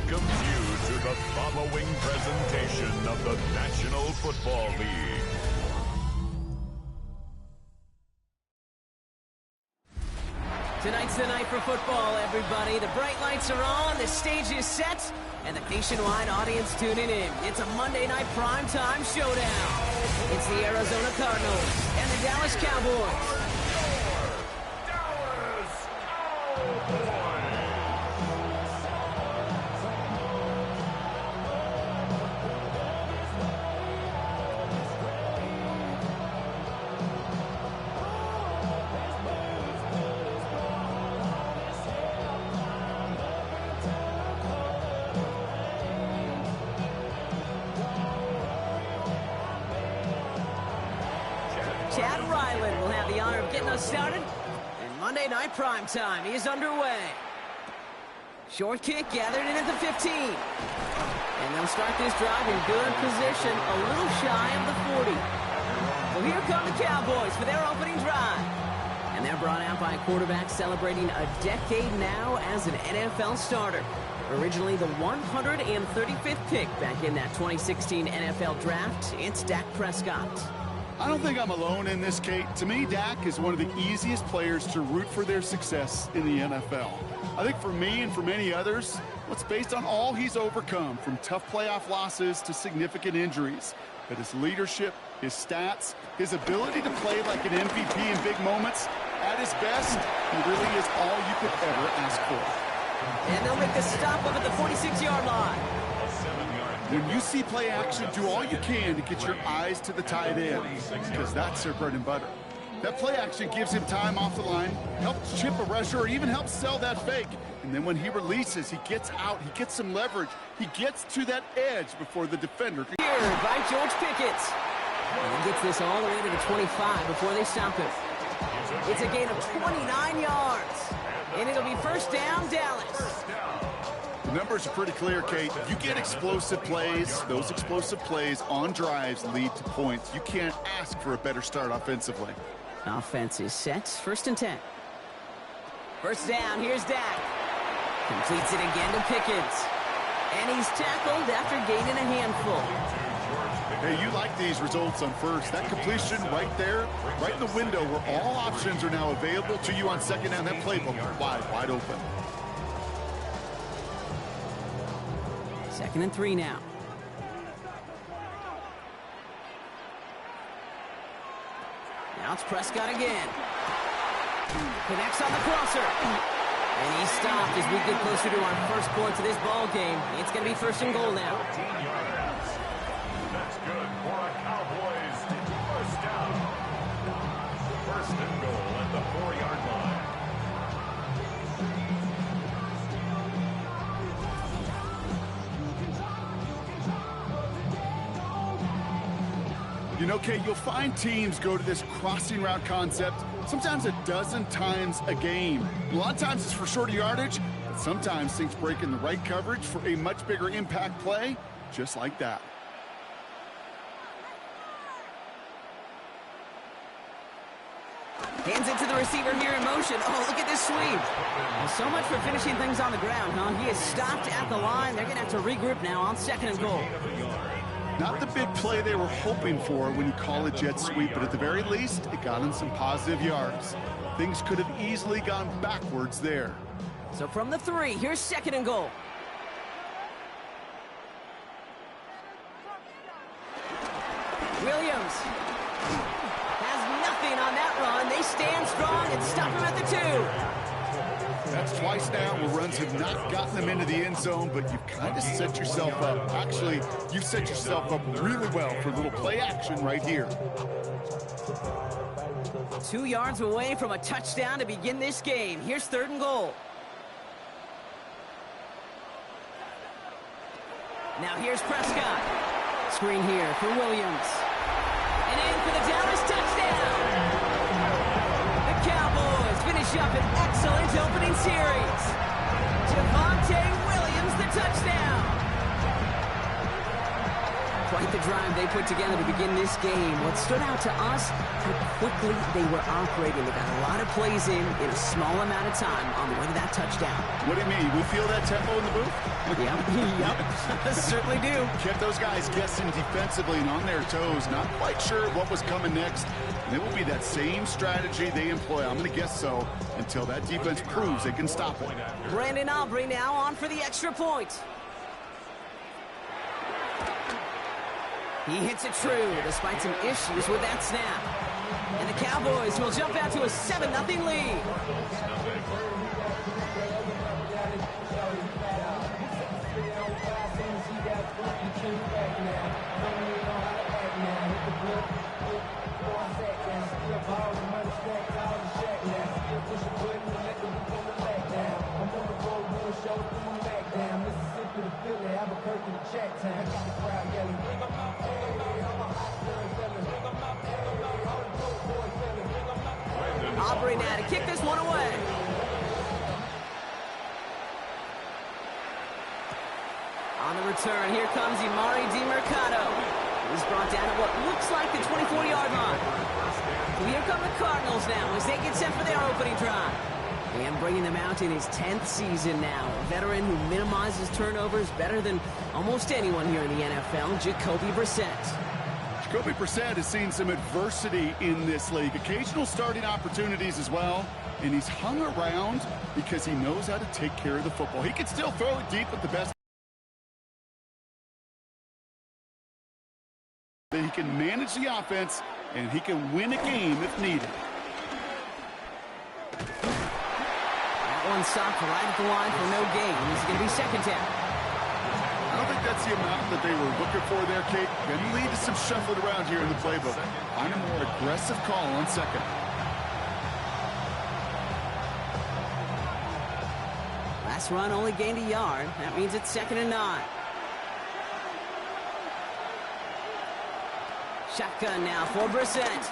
welcomes you to the following presentation of the National Football League. Tonight's the night for football, everybody. The bright lights are on, the stage is set, and the nationwide audience tuning in. It's a Monday night primetime showdown. It's the Arizona Cardinals and the Dallas Cowboys. Will have the honor of getting us started. And Monday Night Primetime is underway. Short kick gathered in at the 15. And they'll start this drive in good position, a little shy of the 40. So here come the Cowboys for their opening drive. And they're brought out by a quarterback celebrating a decade now as an NFL starter. Originally the 135th pick back in that 2016 NFL Draft, it's Dak Prescott. I don't think I'm alone in this, Kate. To me, Dak is one of the easiest players to root for their success in the NFL. I think for me and for many others, it's based on all he's overcome, from tough playoff losses to significant injuries. But his leadership, his stats, his ability to play like an MVP in big moments, at his best, he really is all you could ever ask for. And they'll make the stop up at the 46-yard line. When you see play action, do all you can to get your eyes to the tight end, because that's their bread and butter. That play action gives him time off the line, helps chip a rusher, or even helps sell that fake. And then when he releases, he gets out, he gets some leverage, he gets to that edge before the defender. Here by George Pickett. And he gets this all the way to the 25 before they stop him. It's a gain of 29 yards. And it'll be first down, Dallas. The numbers are pretty clear, Kate. You get explosive plays. Those explosive plays on drives lead to points. You can't ask for a better start offensively. Offense is set. First and 10. First down. Here's Dak. Completes it again to Pickett. And he's tackled after gaining a handful. Hey, you like these results on first. That completion right there, right in the window where all options are now available to you on second down. That playbook wide open. Second and 3 now. Now it's Prescott again. Connects on the crosser. And he's stopped as we get closer to our first points of this ball game. It's going to be first and goal now. That's good for a Cowboys first down. First and goal at the 4-yard line. You know, Kate, you'll find teams go to this crossing route concept sometimes a dozen times a game. A lot of times it's for shorter yardage, but sometimes things break in the right coverage for a much bigger impact play, just like that. Hands it to the receiver here in motion. Oh, look at this sweep. Well, so much for finishing things on the ground, huh? He is stopped at the line. They're going to have to regroup now on second and goal. Not the big play they were hoping for when you call a jet sweep, but at the very least, it got them some positive yards. Things could have easily gone backwards there. So from the 3, here's second and goal. Williams has nothing on that run. They stand strong and stop him at the 2. That's twice now where runs have not gotten them into the end zone, but you've kind of set yourself up. Actually, you've set yourself up really well for a little play action right here. 2 yards away from a touchdown to begin this game. Here's third and goal. Now here's Prescott. Screen here for Williams. And in for the Dallas touchdown. The Cowboys finish up an excellent opening series. Javonte Williams, the touchdown. Quite the drive they put together to begin this game. What stood out to us, how quickly they were operating. They got a lot of plays in a small amount of time on the way to that touchdown. What do you mean? We feel that tempo in the booth? Yep. Certainly do. Kept those guys guessing defensively and on their toes, not quite sure what was coming next. And it will be that same strategy they employ, I'm going to guess so, until that defense proves they can stop it. Brandon Aubrey now on for the extra point. He hits it true, despite some issues with that snap. And the Cowboys will jump out to a 7-0 lead. Aubrey now to kick this one away. On the return, here comes Emari DeMercado. He's brought down at what looks like the 24-yard line. So here come the Cardinals now as they get set for their opening drive. And bringing them out in his 10th season now. A veteran who minimizes turnovers better than almost anyone here in the NFL, Jacoby Brissett. Jacoby Brissett has seen some adversity in this league. Occasional starting opportunities as well. And he's hung around because he knows how to take care of the football. He can still throw it deep with the best. He can manage the offense, and he can win a game if needed. That one stopped right at the line for no gain. It's going to be second down. I don't think that's the amount that they were looking for there, Kate. Can lead to some shuffling around here in the playbook. Find a more aggressive call on second. Last run only gained a yard. That means it's 2nd and 9. Shotgun now for Brissett.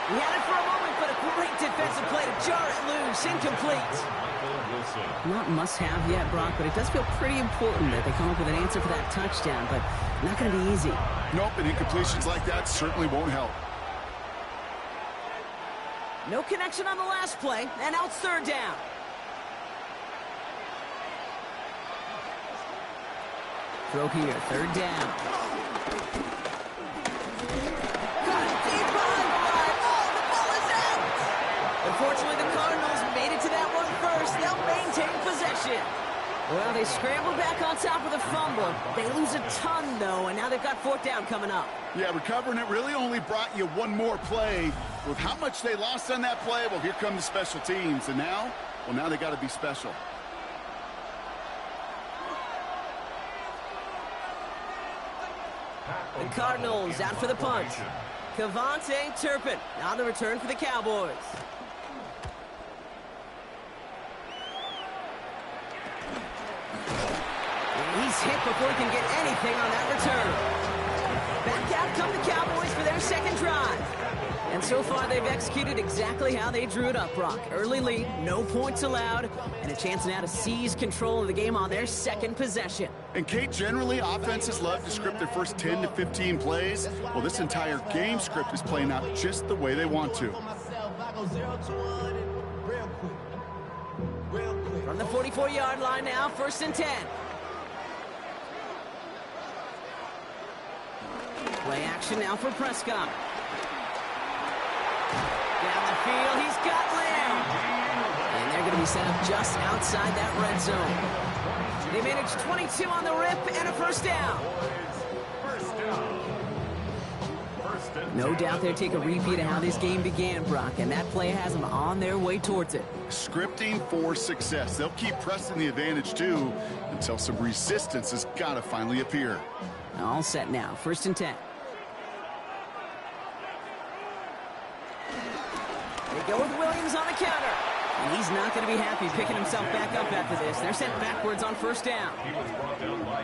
He had it for a moment, but a great defensive play to jar it loose. Incomplete. Not must-have yet, Brock, but it does feel pretty important that they come up with an answer for that touchdown, but not going to be easy. Nope, and incompletions like that certainly won't help. No connection on the last play, and now it's 3rd down. Throw here, 3rd down. Unfortunately, the Cardinals made it to that one first. They'll maintain possession. Well, they scrambled back on top of the fumble. They lose a ton, though, and now they've got 4th down coming up. Yeah, recovering it really only brought you one more play. With how much they lost on that play, well, here come the special teams. And now, well, now they got to be special. The Cardinals out for the punt. Kevontae Turpin on the return for the Cowboys. He's hit before he can get anything on that return. Back out come the Cowboys for their 2nd drive. And so far, they've executed exactly how they drew it up, Brock. Early lead, no points allowed, and a chance now to seize control of the game on their 2nd possession. And, Kate, generally, offenses love to script their first 10 to 15 plays. Well, this entire game script is playing out just the way they want to. From the 44-yard line now, 1st and 10. Play action now for Prescott. Down the field, he's got Lamb. And they're going to be set up just outside that red zone. They managed 22 on the rip and a 1st down. No doubt they'll take a repeat of how this game began, Brock, and that play has them on their way towards it. Scripting for success. They'll keep pressing the advantage, too, until some resistance has got to finally appear. All set now, 1st and 10. They go with Williams on the counter. And he's not going to be happy picking himself back up after this. They're sent backwards on 1st down.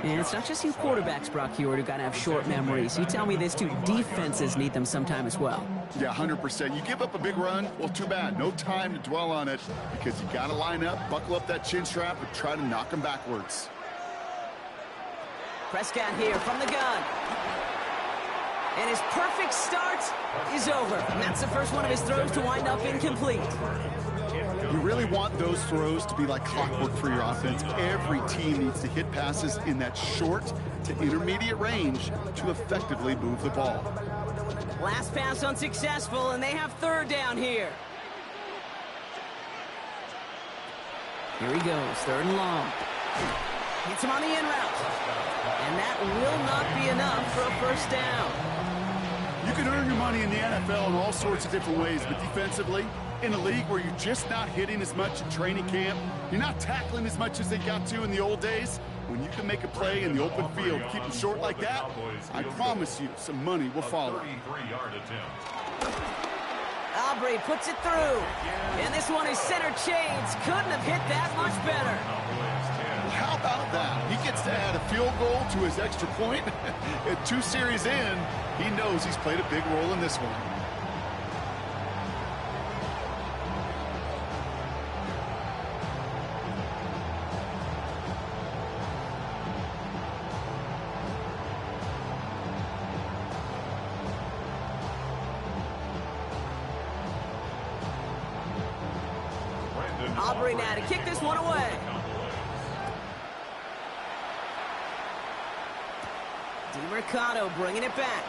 And it's not just you quarterbacks, Brock Heward, who got to have short memories. You tell me this too, defenses need them sometime as well. Yeah, 100%. You give up a big run, well, too bad. No time to dwell on it because you got to line up, buckle up that chin strap, and try to knock them backwards. Prescott here from the gun. And his perfect start is over. And that's the first one of his throws to wind up incomplete. You really want those throws to be like clockwork for your offense. Every team needs to hit passes in that short to intermediate range to effectively move the ball. Last pass unsuccessful, and they have third down here. Here he goes, third and long. Hits him on the in route. And that will not be enough for a first down. You can earn your money in the NFL in all sorts of different ways, but defensively, in a league where you're just not hitting as much in training camp, you're not tackling as much as they got to in the old days, when you can make a play in the open field, keep them short like that, I promise you some money will follow. Aubrey puts it through. And this one is center chains. Couldn't have hit that much better. How about that? He gets to add a field goal to his extra point. And 2 series in, he knows he's played a big role in this one. Aubrey now to kick this one away. DiMercato bringing it back.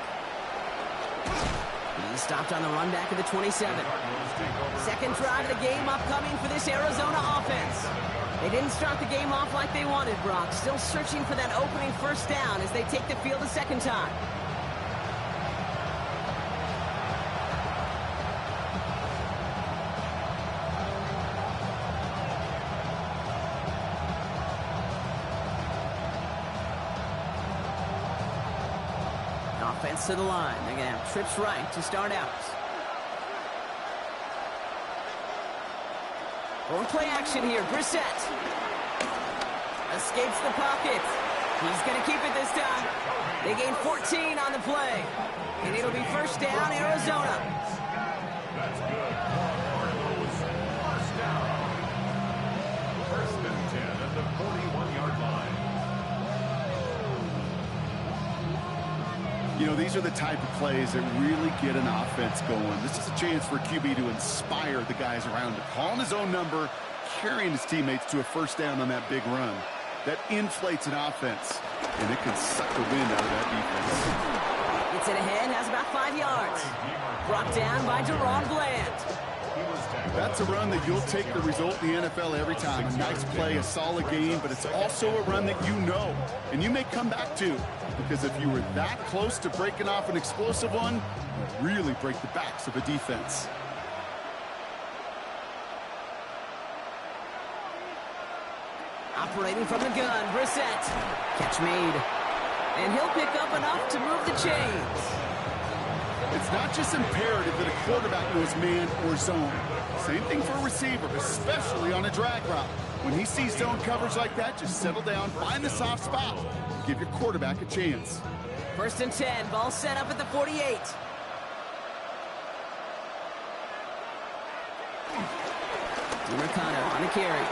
He's stopped on the run back of the 27. Second drive of the game upcoming for this Arizona offense. They didn't start the game off like they wanted, Brock. Still searching for that opening first down as they take the field a second time. Offense to the line. They're going to have trips right to start out. Or play action here. Brissett escapes the pocket. He's going to keep it this time. They gain 14 on the play. And it'll be first down, Arizona. That's good. Cardinals, first down. First and 10 at the 41-yard line. You know, these are the type of plays that really get an offense going. This is a chance for QB to inspire the guys around him. Calling his own number, carrying his teammates to a first down on that big run. That inflates an offense, and it can suck the wind out of that defense. Gets it ahead, has about 5 yards. Brought down by Deron Bland. That's a run that you'll take the result in the NFL every time. A nice play, a solid game, but it's also a run that you know, and you may come back to. Because if you were that close to breaking off an explosive one, you really break the backs of a defense. Operating from the gun, Brissett. Catch made. And he'll pick up enough to move the chains. It's not just imperative that a quarterback knows man or zone. Same thing for a receiver, especially on a drag route. When he sees zone coverage like that, just settle down, find the soft spot, and give your quarterback a chance. First and 10, ball set up at the 48. DiMercato on the carry.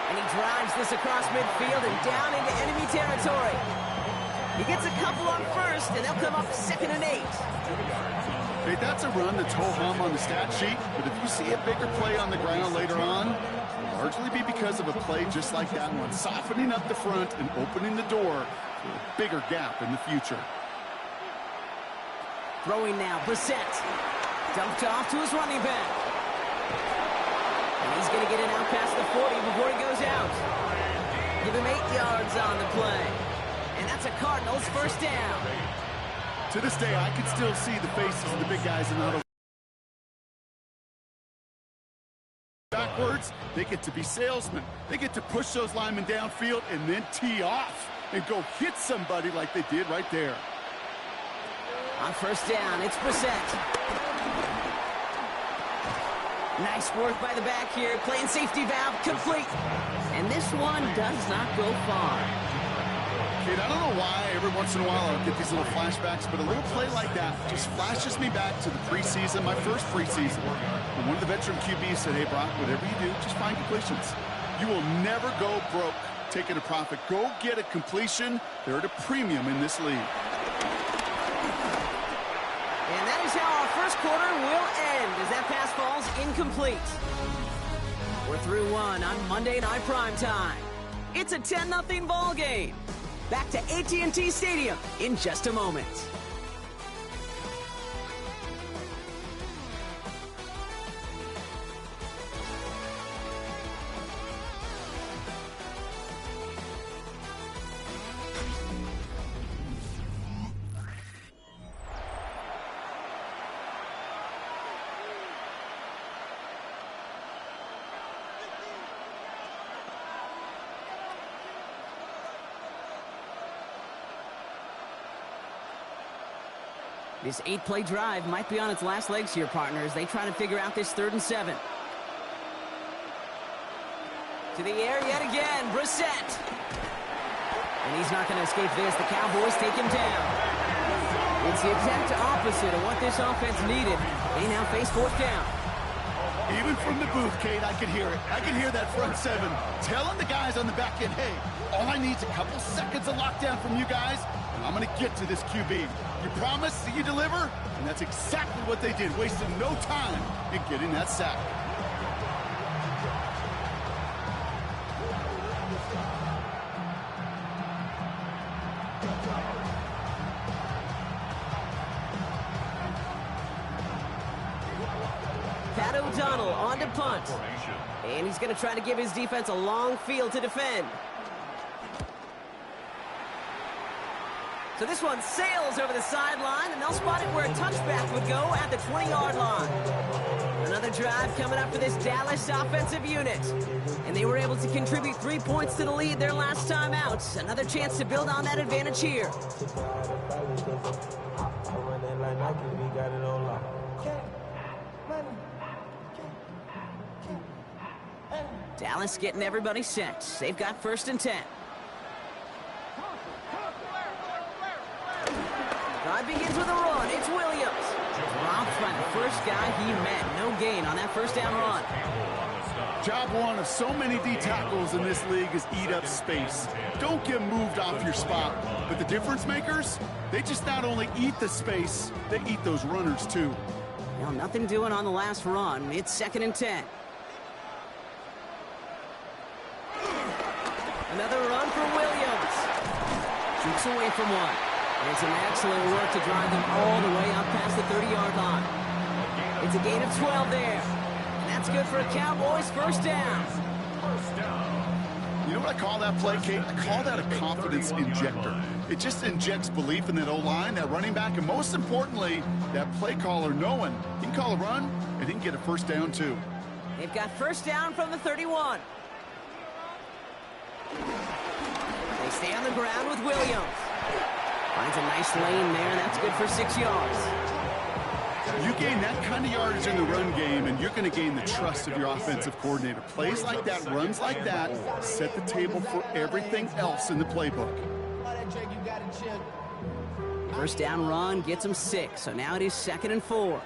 And he drives this across midfield and down into enemy territory. He gets a couple on first, and they'll come up second and 8. Hey, that's a run that's ho-hum on the stat sheet, but if you see a bigger play on the ground later on, it'll largely be because of a play just like that one, softening up the front and opening the door for a bigger gap in the future. Throwing now, Brissett. Dumped off to his running back. And he's going to get it out past the 40 before he goes out. Give him 8 yards on the play. And that's a Cardinals first down. To this day, I can still see the faces of the big guys in the huddle. Backwards, they get to be salesmen. They get to push those linemen downfield and then tee off and go hit somebody like they did right there. On first down, it's Brissett. Nice work by the back here, playing safety valve complete. And this one does not go far. Kid, I don't know why every once in a while I'll get these little flashbacks, but a little play like that just flashes me back to the preseason, my first preseason. And one of the veteran QBs said, hey, Brock, whatever you do, just find completions. You will never go broke taking a profit. Go get a completion. They're at a premium in this league. And that is how our first quarter will end as that pass falls incomplete. We're through one on Monday Night Primetime. It's a 10-0 ball game. Back to AT&T Stadium in just a moment. This 8-play drive might be on its last legs here, partners. They try to figure out this 3rd and 7. To the air yet again, Brissett. And he's not going to escape this. The Cowboys take him down. It's the exact opposite of what this offense needed. They now face 4th down. Even from the booth, Kate, I could hear it. I could hear that front 7 telling the guys on the back end, hey, all I need is a couple seconds of lockdown from you guys, and I'm going to get to this QB. You promise that you deliver? And that's exactly what they did, wasting no time in getting that sack. Pat O'Donnell on to punt. And he's going to try to give his defense a long field to defend. So this one sails over the sideline, and they'll spot it where a touchback would go at the 20-yard line. Another drive coming up for this Dallas offensive unit. And they were able to contribute 3 points to the lead their last time out. Another chance to build on that advantage here. Dallas getting everybody set. They've got 1st and 10. Drive begins with a run. It's Williams. Dropped by the first guy he met. No gain on that 1st down run. Job one of so many D tackles in this league is eat up space. Don't get moved off your spot. But the difference makers, they just not only eat the space, they eat those runners too. Well, nothing doing on the last run. It's 2nd and 10. Another run for Williams. Shoots away from one. And some excellent work to drive them all the way up past the 30-yard line. It's a gain of 12 there. And that's good for a Cowboys 1st down. You know what I call that play, Kate? I call that a confidence injector. It just injects belief in that O-line, that running back, and most importantly, that play caller knowing he can call a run and he can get a 1st down too. They've got 1st down from the 31. They stay on the ground with Williams. Finds a nice lane there, and that's good for 6 yards. You gain that kind of yardage in the run game, and you're going to gain the trust of your offensive coordinator. Plays like that, runs like that, set the table for everything else in the playbook. 1st down run gets him 6, so now it is 2nd and 4.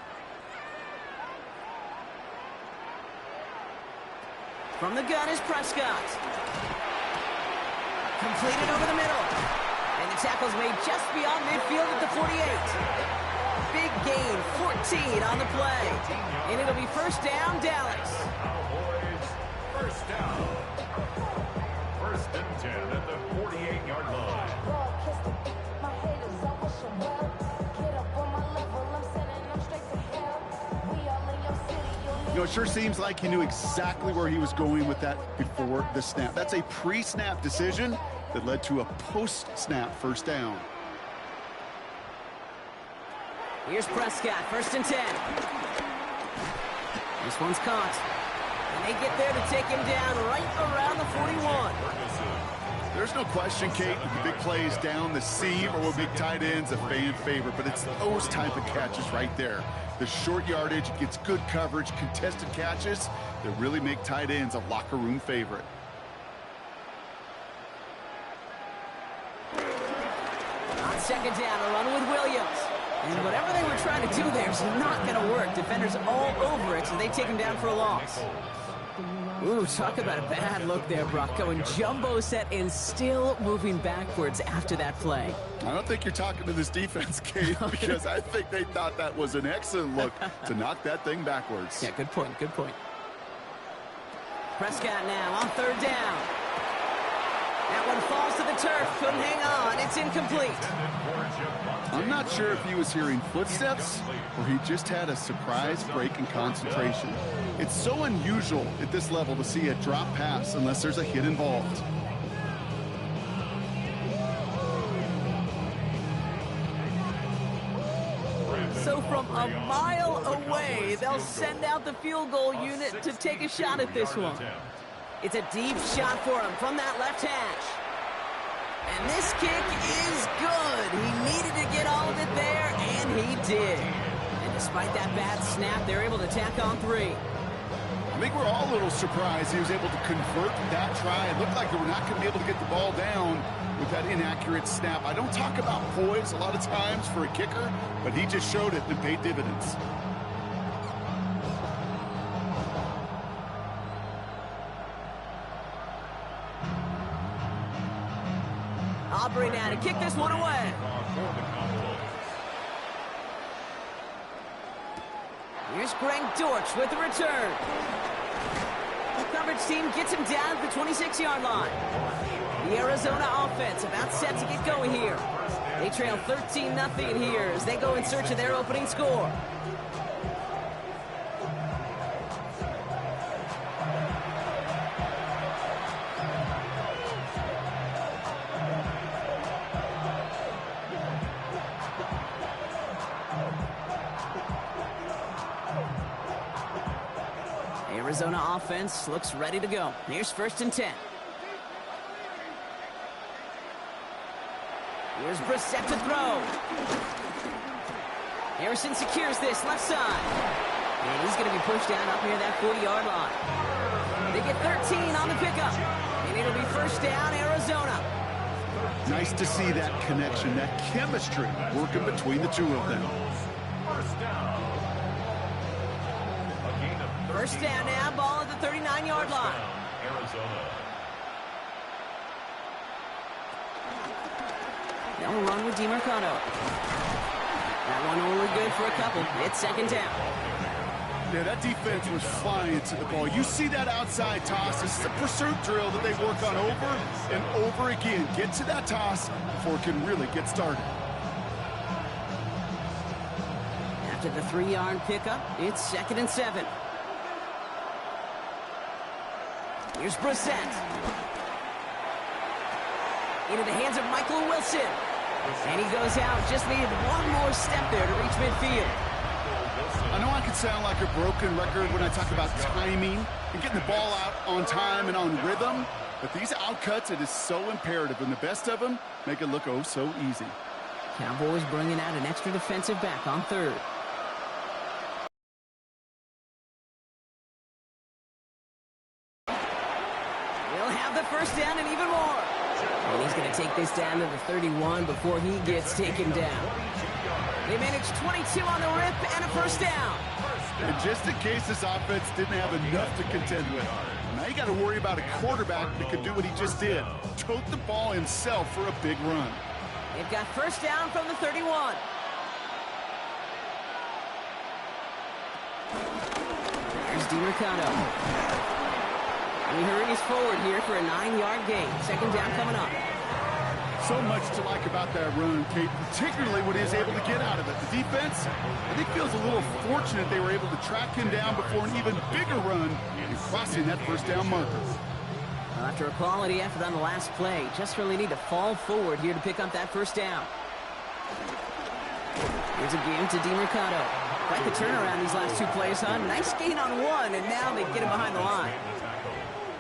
From the gun is Prescott. Completed over the middle. And the tackle's made just beyond midfield at the 48. Big gain, 14 on the play. And it'll be 1st down, Dallas. Cowboys, 1st down. 1st and 10 at the 48-yard line. You know, it sure seems like he knew exactly where he was going with that before the snap. That's a pre-snap decision that led to a post-snap 1st down. Here's Prescott, 1st and 10. This one's caught. And they get there to take him down right around the 41. There's no question, Kate, the big plays down the seam or with big tight ends a fan favorite, but it's those type of catches right there. The short yardage gets good coverage, contested catches that really make tight ends a locker room favorite. On 2nd down, a run with Williams. And whatever they were trying to do there is not going to work. Defenders all over it, so they take him down for a loss. Ooh, talk about a bad look there, Brock. Going jumbo set and still moving backwards after that play. I don't think you're talking to this defense, Kate, because I think they thought that was an excellent look to knock that thing backwards. Yeah, good point, good point. Prescott now on third down. That one falls to the turf. Couldn't hang on. It's incomplete. I'm not sure if he was hearing footsteps or he just had a surprise break in concentration. It's so unusual at this level to see a drop pass unless there's a hit involved. So from a mile away, they'll send out the field goal unit to take a shot at this one. It's a deep shot for him from that left hash. And this kick is good. He needed to get all of it there, and he did. And despite that bad snap, they're able to tack on 3. I think we're all a little surprised he was able to convert that try. It looked like they were not going to be able to get the ball down with that inaccurate snap. I don't talk about poise a lot of times for a kicker, but he just showed it and paid dividends. Aubrey now to kick this one away. Here's Greg Dortch with the return. The coverage team gets him down at the 26-yard line. The Arizona offense about set to get going here. They trail 13-0 here as they go in search of their opening score. Arizona offense looks ready to go. Here's 1st and 10. Here's Brissett to throw. Harrison secures this left side. And he's going to be pushed down up near that 40-yard line. They get 13 on the pickup. And it'll be 1st down, Arizona. Nice to see that connection, that chemistry working between the two of them. 1st down now, ball at the 39-yard line. They'll run with DeMarcado. That one only good for a couple. It's 2nd down. Yeah, that defense was flying to the ball. You see that outside toss. This is a pursuit drill that they work on over and over again. Get to that toss before it can really get started. After the 3-yard pickup, it's 2nd and 7. Here's Brissett. Into the hands of Michael Wilson. And he goes out. Just needed one more step there to reach midfield. I know I can sound like a broken record when I talk about timing and getting the ball out on time and on rhythm, but these outcuts, it is so imperative, and the best of them make it look oh so easy. Cowboys bringing out an extra defensive back on 3rd. They'll have the 1st down and even more. And he's going to take this down to the 31 before he gets taken down. They managed 22 on the rip and a 1st down. And just in case this offense didn't have enough to contend with, now you got to worry about a quarterback that could do what he just did. Tote the ball himself for a big run. They've got 1st down from the 31. There's DeMarcado. And he hurries forward here for a 9-yard gain. 2nd down coming up. So much to like about that run, Kate, particularly what he is able to get out of it. The defense, I think, feels a little fortunate they were able to track him down before an even bigger run and crossing that 1st down marker. Well, after a quality effort on the last play, just really need to fall forward here to pick up that 1st down. Here's a game to DeMarcado. Quite the turnaround these last 2 plays, huh? Nice gain on 1, and now they get him behind the line.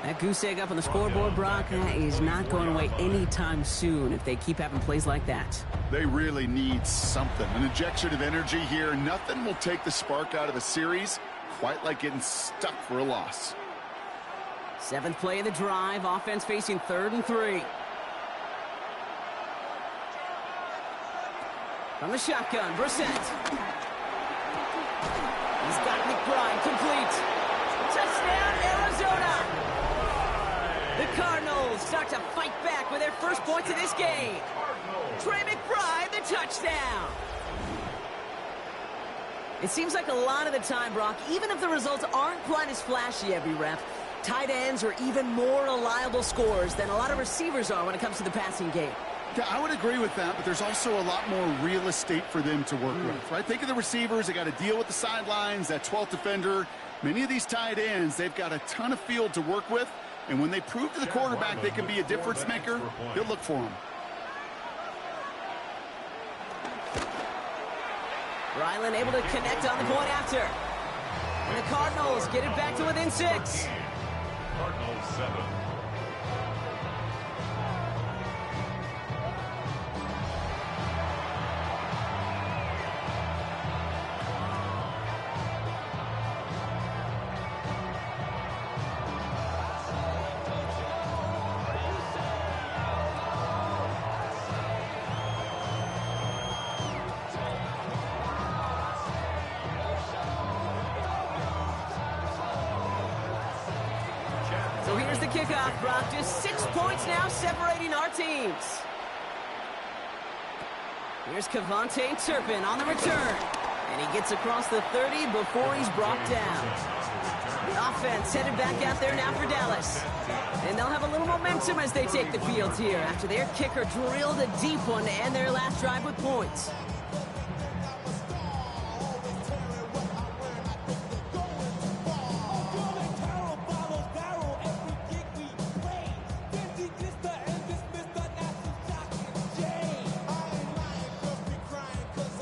That goose egg up on the scoreboard, Brock, is not going away anytime soon if they keep having plays like that. They really need something, an injection of energy here. Nothing will take the spark out of a series quite like getting stuck for a loss. 7th play of the drive, offense facing 3rd and 3. From the shotgun, Brissett. He's got McBride complete. Touchdown, Arizona! It seems like a lot of the time, Brock, even if the results aren't quite as flashy every rep, tight ends are even more reliable scorers than a lot of receivers are when it comes to the passing game. Yeah, I would agree with that, but there's also a lot more real estate for them to work with, right? Think of the receivers. They got to deal with the sidelines, that 12th defender. Many of these tight ends, they've got a ton of field to work with, and when they prove to the quarterback they can be a difference maker, he'll look for them. Ryland able to connect on the point after. And the Cardinals get it back to within 6. Cardinals 7. So here's the kickoff, Brock. Just 6 points now separating our teams. Here's Cavante Turpin on the return. And he gets across the 30 before he's brought down. The offense headed back out there now for Dallas. And they'll have a little momentum as they take the field here after their kicker drilled a deep one to end their last drive with points.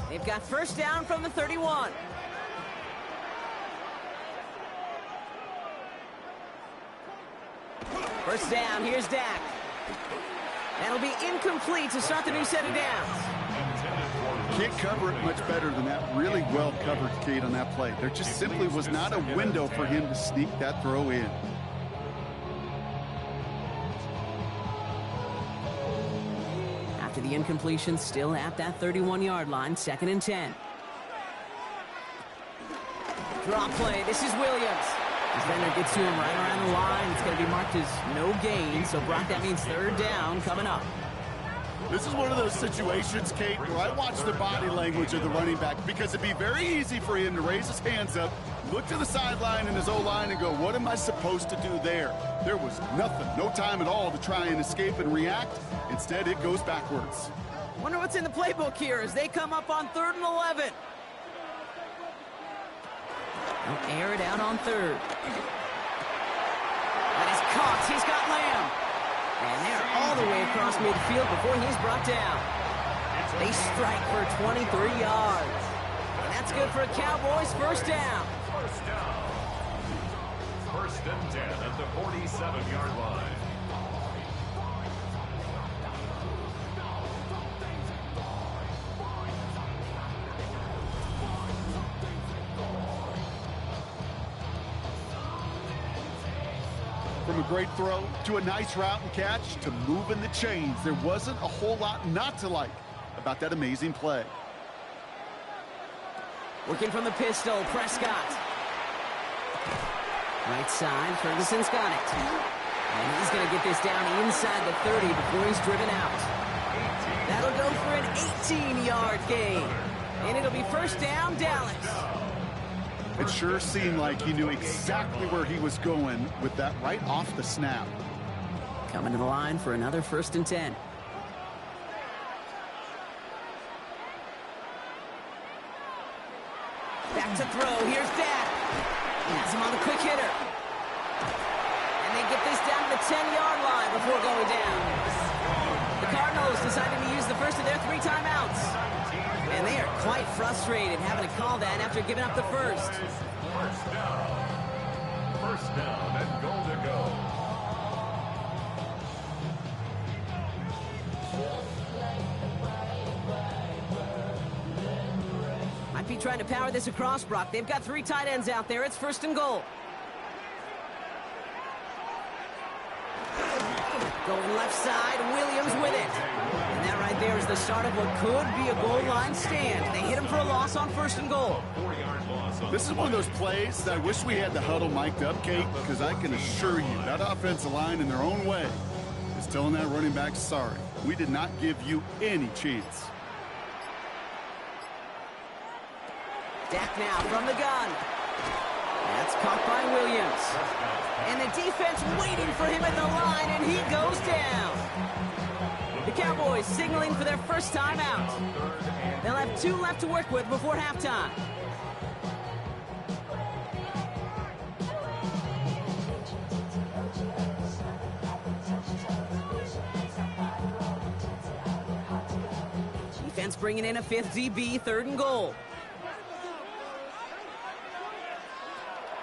They've got first down from the 31. First down, here's Dak. That'll be incomplete to start the new set of downs. Can't cover it much better than that. Really well covered, Kate, on that play. There just simply was not a window for him to sneak that throw in. After the incompletion, still at that 31-yard line, 2nd and 10. Draw play, this is Williams. Defender gets to him right around the line. It's going to be marked as no gain, so Brock, that means 3rd down coming up. This is one of those situations, Kate, where I watch the body language of the running back because it'd be very easy for him to raise his hands up, look to the sideline in his O-line and go, what am I supposed to do there? There was nothing, no time at all to try and escape and react. Instead, it goes backwards. Wonder what's in the playbook here as they come up on 3rd and 11. They'll air it out on 3rd. That is caught. He's got Lamb. And they're all the way across midfield before he's brought down. They strike for 23 yards. And that's good for a Cowboys first down. First down. 1st and 10 at the 47-yard line. From a great throw to a nice route and catch to moving the chains, there wasn't a whole lot not to like about that amazing play. Working from the pistol, Prescott. Right side, Ferguson's got it. And he's going to get this down inside the 30 before he's driven out. That'll go for an 18-yard gain. And it'll be first down, Dallas. It sure seemed like he knew exactly where he was going with that right off the snap. Coming to the line for another 1st and 10. Back to throw. Here's Dak. Has him on the quick hitter. And they get this down to the 10-yard line before going down. The Cardinals decided to use the first of their 3 timeouts. And they are quite frustrated having to call that after giving up the first. First down and goal to go. Might be trying to power this across, Brock. They've got 3 tight ends out there. It's 1st and goal. Going left side, Williams with it. And that right there is the start of what could be a goal line stand. They hit him for a loss on 1st and goal. This is one of those plays that I wish we had the huddle mic'd up, Kate, because I can assure you that offensive line in their own way is telling that running back, sorry, we did not give you any chance. Dak now from the gun. That's caught by Williams. And the defense waiting for him at the line, and he goes down. The Cowboys signaling for their first time out. They'll have 2 left to work with before halftime. Defense bringing in a 5th DB, 3rd and goal.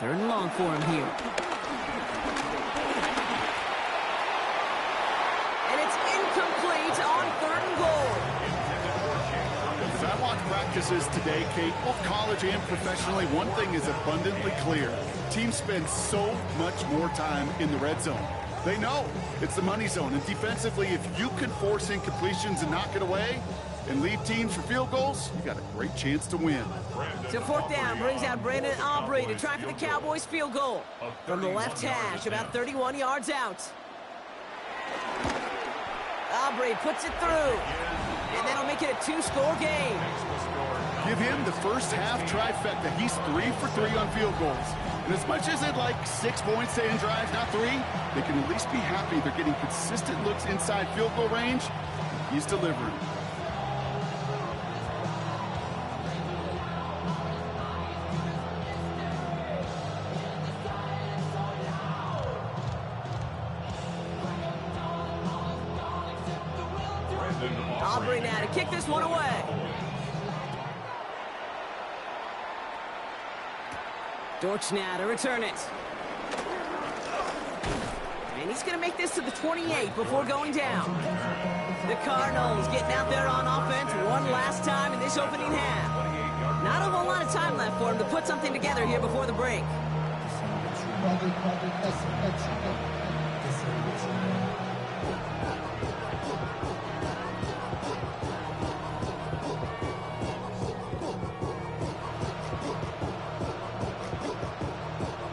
3rd and long for him here. And it's incomplete on 3rd and goal. As I watch practices today, Kate, both college and professionally, one thing is abundantly clear. Teams spend so much more time in the red zone. They know it's the money zone. And defensively, if you can force incompletions and knock it away and lead teams for field goals, you got a great chance to win. So 4th down brings out Brandon Aubrey to try for the Cowboys field goal. From the left hash, about 31 yards out. Aubrey puts it through. And that'll make it a 2-score game. Give him the first half trifecta. He's 3 for 3 on field goals. And as much as they'd like 6 points to end drives, not 3, they can at least be happy they're getting consistent looks inside field goal range. He's delivering. Aubrey now to kick this one away. Dortch now to return it. And he's going to make this to the 28 before going down. The Cardinals getting out there on offense one last time in this opening half. Not a whole lot of time left for him to put something together here before the break.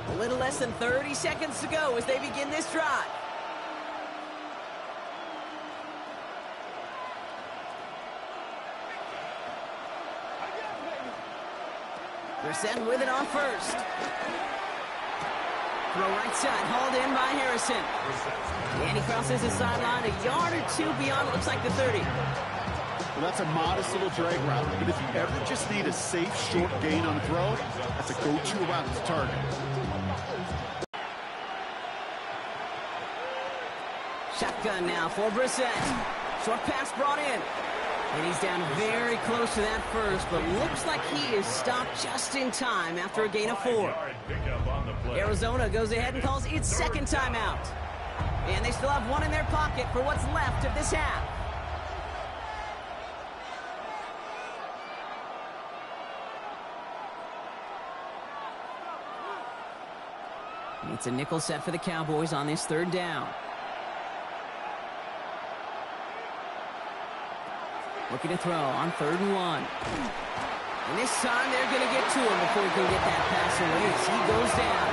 A little less than 30 seconds to go as they begin this drive. They're set with it on first. Throw right side, hauled in by Harrison. And he crosses the sideline a yard or 2 beyond, looks like the 30. Well, that's a modest little drag route. But if you ever just need a safe, short gain on a throw, that's a go-to route to target. Shotgun now for Brissett. Short pass brought in. And he's down very close to that first, but looks like he is stopped just in time after a gain of 4. Arizona goes ahead and calls its 2nd timeout. And they still have 1 in their pocket for what's left of this half. It's a nickel set for the Cowboys on this 3rd down. Looking to throw on 3rd and 1. And this time they're going to get to him before he can get that pass away as he goes down.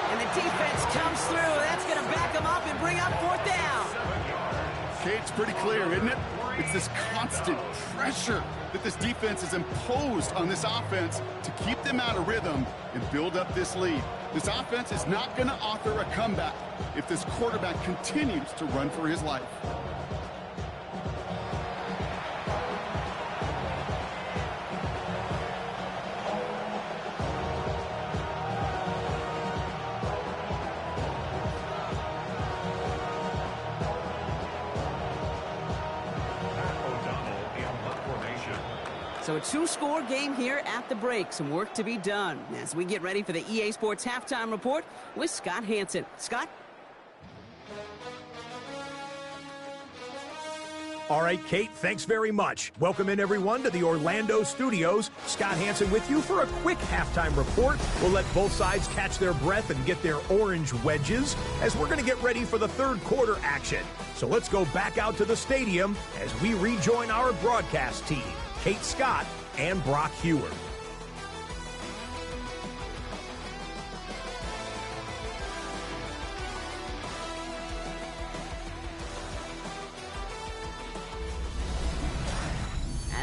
And the defense comes through. That's going to back him up and bring up 4th down. Okay, it's pretty clear, isn't it? It's this constant pressure that this defense has imposed on this offense to keep them out of rhythm and build up this lead. This offense is not going to author a comeback if this quarterback continues to run for his life. So a 2-score game here at the break. Some work to be done as we get ready for the EA Sports Halftime Report with Scott Hansen. Scott? All right, Kate, thanks very much. Welcome in, everyone, to the Orlando studios. Scott Hansen with you for a quick halftime report. We'll let both sides catch their breath and get their orange wedges as we're going to get ready for the 3rd quarter action. So let's go back out to the stadium as we rejoin our broadcast team, Kate Scott and Brock Heward.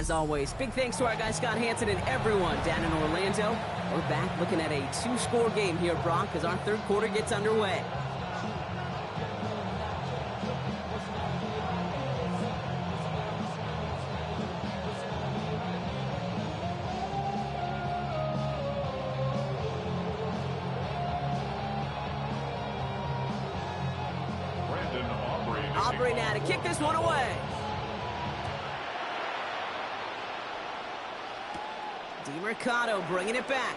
As always, big thanks to our guy Scott Hansen and everyone down in Orlando. We're back looking at a 2-score game here, Brock, as our third quarter gets underway. Aubrey now to kick this one away. DeMercado bringing it back.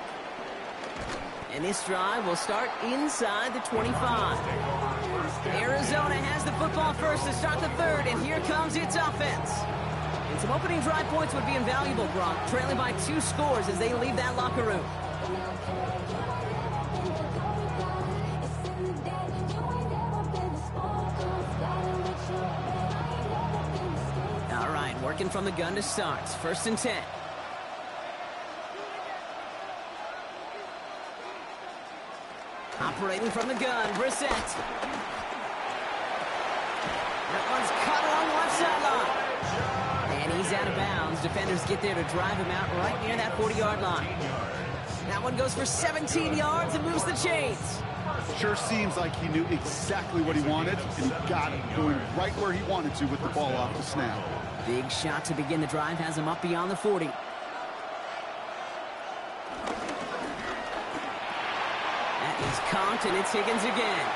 And this drive will start inside the 25. Arizona has the football first to start the third, and here comes its offense. And some opening drive points would be invaluable, Brock, trailing by 2 scores as they leave that locker room. All right, working from the gun to start. 1st and 10. Operating from the gun, Brissett. That one's cut along one sideline. And he's out of bounds. Defenders get there to drive him out right near that 40-yard line. That one goes for 17 yards and moves the chains. Sure seems like he knew exactly what he wanted, and he got it, going right where he wanted to with the ball off the snap. Big shot to begin the drive has him up beyond the 40. That is conked, and it's Higgins again.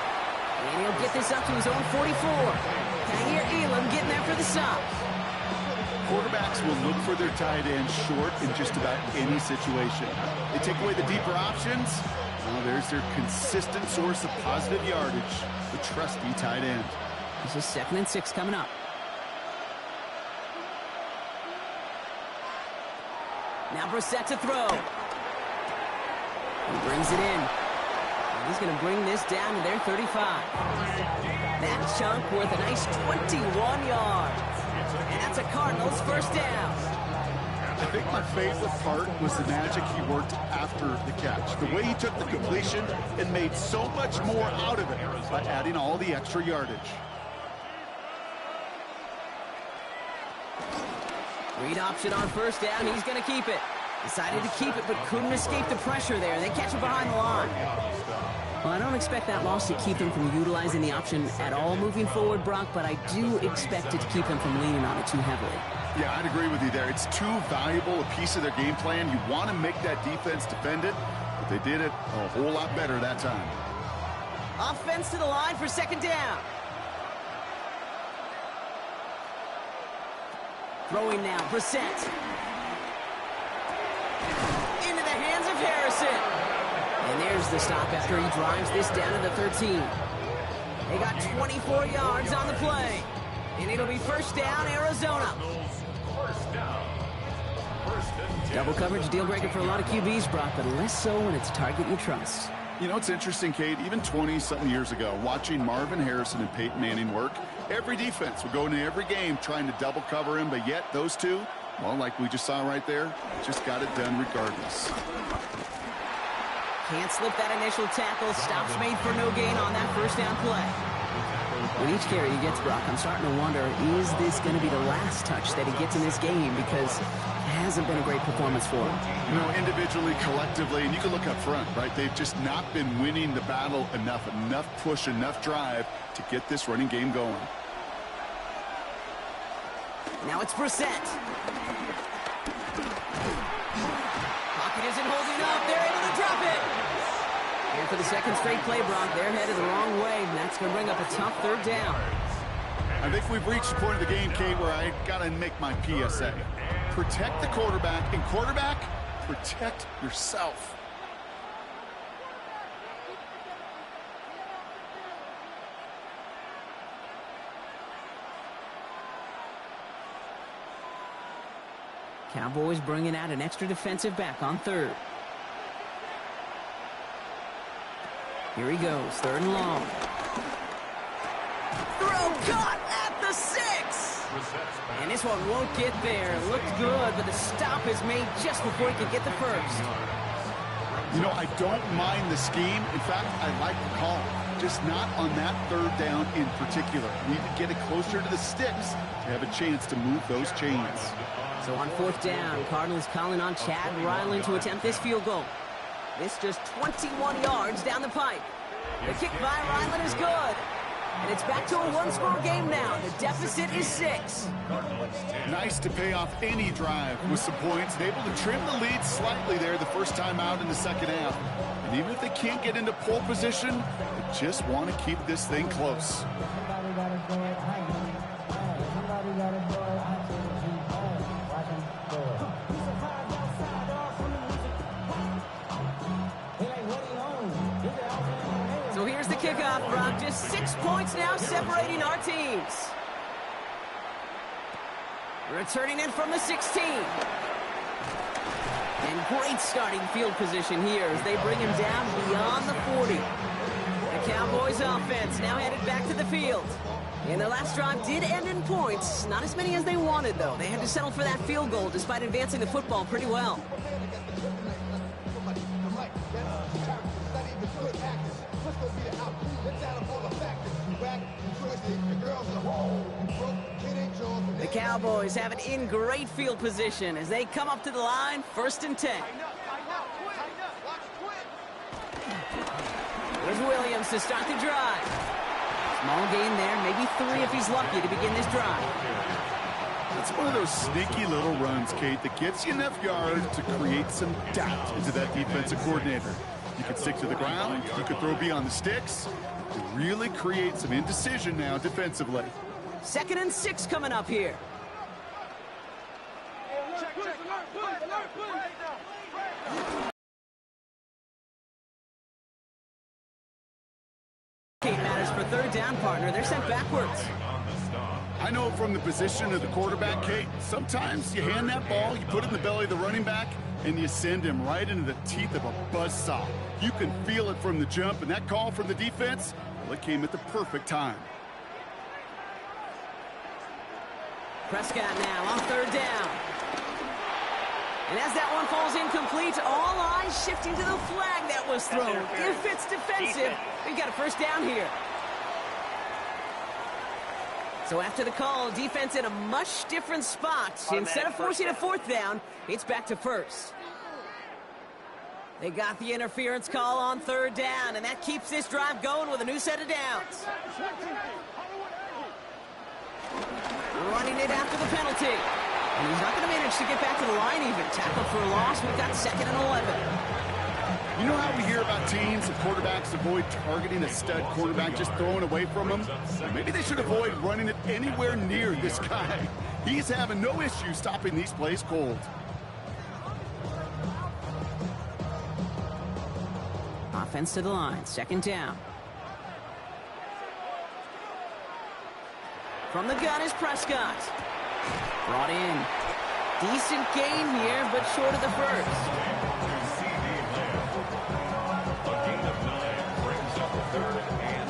And he'll get this up to his own 44. Tahir Elam getting there for the stop. Quarterbacks will look for their tight end short in just about any situation. They take away the deeper options. Well, there's their consistent source of positive yardage, the trusty tight end. This is 2nd and 6 coming up. Now Brissett to throw. He brings it in. And he's going to bring this down to their 35. That chunk worth a nice 21 yards. And that's a Cardinals first down. I think my favorite part was the magic he worked after the catch. The way he took the completion and made so much more out of it by adding all the extra yardage. Read option on 1st down. He's going to keep it. Decided to keep it, but couldn't escape the pressure there. They catch it behind the line. Well, I don't expect that loss to keep them from utilizing the option at all moving forward, Brock, but I do expect it to keep them from leaning on it too heavily. Yeah, I'd agree with you there. It's too valuable a piece of their game plan. You want to make that defense defend it, but they did it a whole lot better that time. Offense to the line for 2nd down. Throwing now, Brissett. Into the hands of Harrison. And there's the stop after he drives this down to the 13. They got 24 yards on the play. And it'll be 1st down, Arizona. Double coverage, deal breaker for a lot of QBs, Brock, but less so when it's a target you trust. You know, it's interesting, Kate, even 20-something years ago, watching Marvin Harrison and Peyton Manning work, every defense would go into every game trying to double cover him, but yet those two, well, like we just saw right there, just got it done regardless. Can't slip that initial tackle. Stops made for no gain on that 1st down play. With each carry he gets, Brock, I'm starting to wonder, is this going to be the last touch that he gets in this game? Because it hasn't been a great performance for him. You know, individually, collectively, and you can look up front, right? They've just not been winning the battle enough push, enough drive to get this running game going. Now it's Brissett. Pocket isn't holding up. They're able to drop it. And for the 2nd straight play, Brock, they're headed the wrong way, and that's going to bring up a tough 3rd down. I think we've reached the point of the game, Kate, where I got to make my PSA. Protect the quarterback, and quarterback, protect yourself. Cowboys bringing out an extra defensive back on 3rd. Here he goes, 3rd and long. Throw caught at the 6. And this one won't get there. Looked good, but the stop is made just before he could get the 1st. You know, I don't mind the scheme. In fact, I like the call. Just not on that 3rd down in particular. Need to get it closer to the sticks to have a chance to move those chains. So on 4th down, Cardinals calling on Chad Ryland to attempt this field goal. This just 21 yards down the pipe. The kick by Ryland is good. And it's back to a one-score game now. The deficit is 6. Nice to pay off any drive with some points and able to trim the lead slightly there the first time out in the second half. And even if they can't get into pole position, they just want to keep this thing close. So here's the kickoff, Brock. Just 6 points now separating our teams. Returning in from the 16. And great starting field position here as they bring him down beyond the 40. The Cowboys offense now headed back to the field. And their last drive did end in points. Not as many as they wanted, though. They had to settle for that field goal despite advancing the football pretty well. The Cowboys have it in great field position as they come up to the line, 1st and 10. Here's Williams to start the drive. Small gain there, maybe 3 if he's lucky to begin this drive. It's one of those sneaky little runs, Kate, that gets you enough yards to create some doubt into that defensive coordinator. You can stick to the ground, you can throw beyond the sticks. It really creates some indecision now defensively. 2nd and 6 coming up here. Matters for 3rd down, partner. They're sent backwards. I know from the position of the quarterback, Kate, sometimes you hand that ball, you put it in the belly of the running back, and you send him right into the teeth of a buzzsaw. You can feel it from the jump, and that call from the defense, well, it came at the perfect time. Prescott now on 3rd down. And as that one falls incomplete, all eyes shifting to the flag that was thrown. If it's defensive, we've got a 1st down here. So after the call, defense in a much different spot. Instead of forcing a 4th down, it's back to 1st. They got the interference call on 3rd down, and that keeps this drive going with a new set of downs. Running it after the penalty. And he's not going to manage to get back to the line even. Tackle for a loss. We've got 2nd and 11. You know how we hear about teams and quarterbacks avoid targeting a stud quarterback, just throwing away from him? Well, maybe they should avoid running it anywhere near this guy. He's having no issue stopping these plays cold. Offense to the line. 2nd down. From the gun is Prescott. Brought in. Decent gain here, but short of the 1st. A gain of 9 brings up 3rd and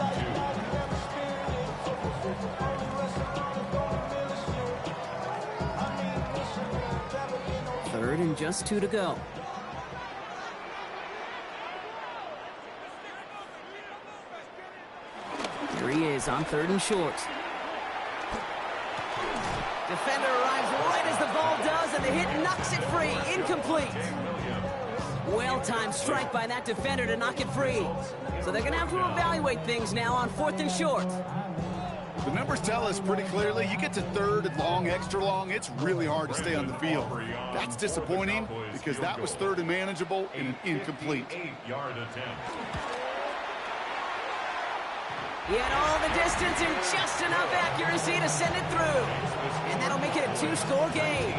2. 3rd and just 2 to go. Here he is on 3rd and short. Defender arrives right as the ball does, and the hit knocks it free. Incomplete. Well-timed strike by that defender to knock it free. So they're going to have to evaluate things now on 4th and short. The numbers tell us pretty clearly, you get to 3rd and long, extra long, it's really hard to stay on the field. That's disappointing because that was 3rd and manageable and an incomplete. 8-yard attempt. He had all the distance and just enough accuracy to send it through. And that'll make it a 2-score game.